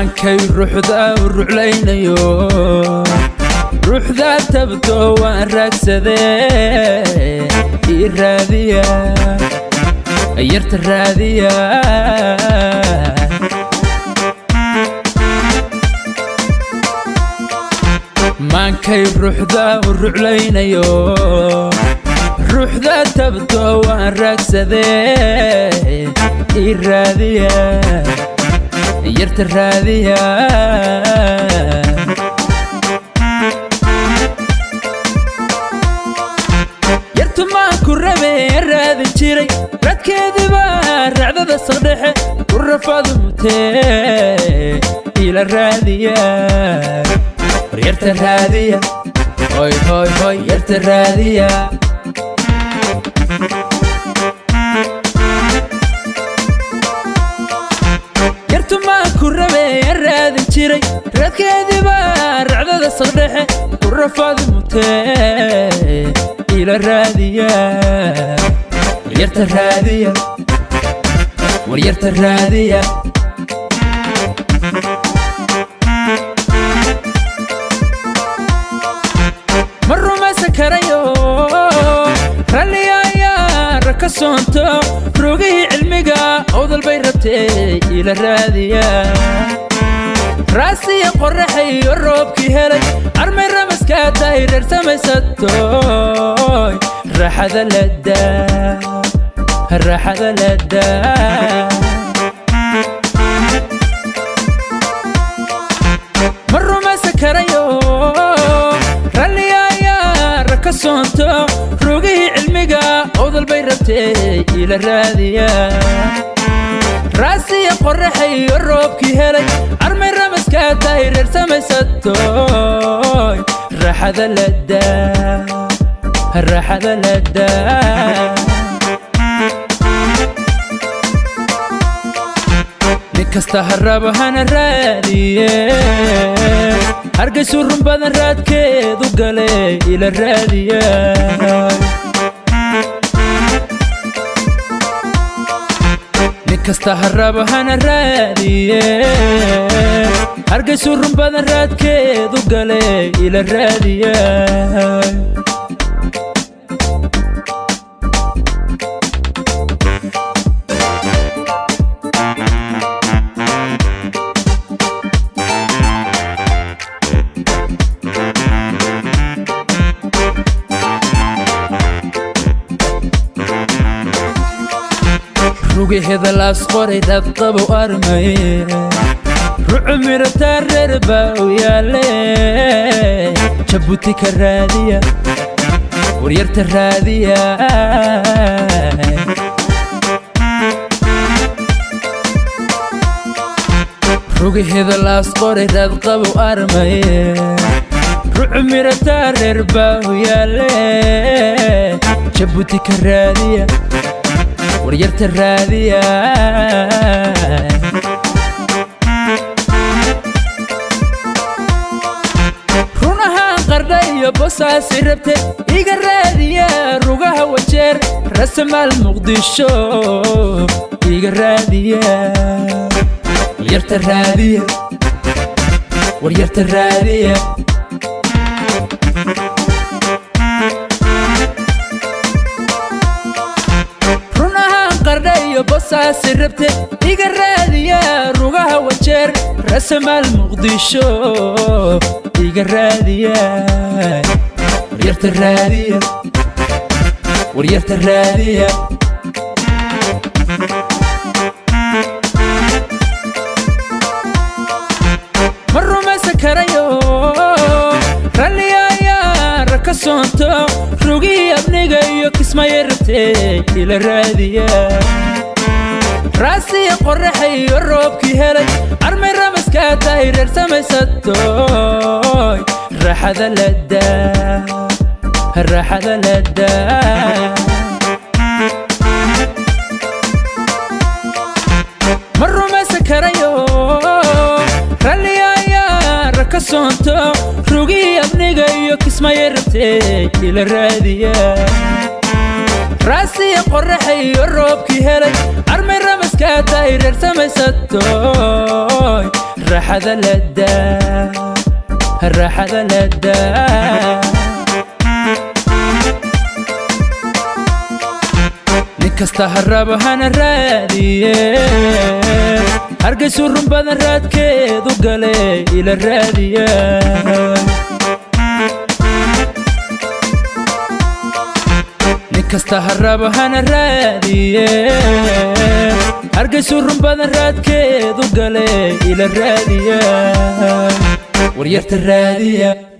maankay ruuxda u ruclaynayo ruuxda tabto waan raagsadee ii raadiya yarta raadiya maankay ruuxda u ruclaynayo ruuxda tabto waan raagsadee ii raadiya yarta raadiya yartu maan ku rabee raadin jiray radkeediba racdada saqdhexe ku rafadu mutee ila raadiya war yarta raadiya hoy hoy hoy yarta raadiya yartu maan ku rabee raadin jiray radkeediba racdada saqdhexe ku rafadu mutee ila raadiya war yarta raadiya war yarta raadiya ma rumaysan karayo ralliyaaya raka soonto rogihii cilmiga awdal bay rabtee ila raadiya raasiya qorraxayo roobkii helay armay ramaskaa dahay reer samaysatoy raaxada ladaa ma rumaysan karayo ralliyaaya raka soonto rogihii cilmiga awdal bay rabtee ila raadiya raasiya qorraxayo roobkii helay armay ramaskaa dahay reer samaysatoy raaxada ladaa nin kasta harraba hana raadiye hargaysu run badan raadkeedu gale ila raadiya nin kasta harraba hana raadiye hargaysu run badan raadkeedu gale ila raadiya rugaheeda laas qoray dad qabo armay ruucu mirataa reer baa u yaale jabuuti ka raadiya war yarta raadiya rugaheeda laas qoray dad qabo armay ruucu mirataa reer baa u yaale jabuuti ka raadiya war yarta raadiya run ahaan qardha iyo bosaasi rabte iga raadiya rugaha wajeer rasamaal muqdisho iga raadiya war yarta raadiya war yarta raadiya bosaasi rabte iga raadiya rugaha wajeer rasamaal muqdisho iga raadiya war yarta raadiya war yarta raadiya ma rumaysan karayo ralliyaaya raka soonto rogihii abniga iyo kismaya rabtee ila raadiya raasiya qorraxayo roobkii helay armay ramaskaa dahay reer samaysatoy raaxada ladaa ma rumaysan karayo ralliyaaya raka soonto rogihii abniga iyo kismaya rabtee ila raadiya raasiya qorraxayo roobkii helay armay ramaskaa dahay reer samaysatoy الراحة لدى الراحة لدى نكستا هربا هانا الرادية هرقسو الرنبان الراد كيدو قالي إلى الرادية نكستا هربا هانا الرادية هرقسو الرنبان الراد كيدو قالي إلى الرادية وريرت الرادية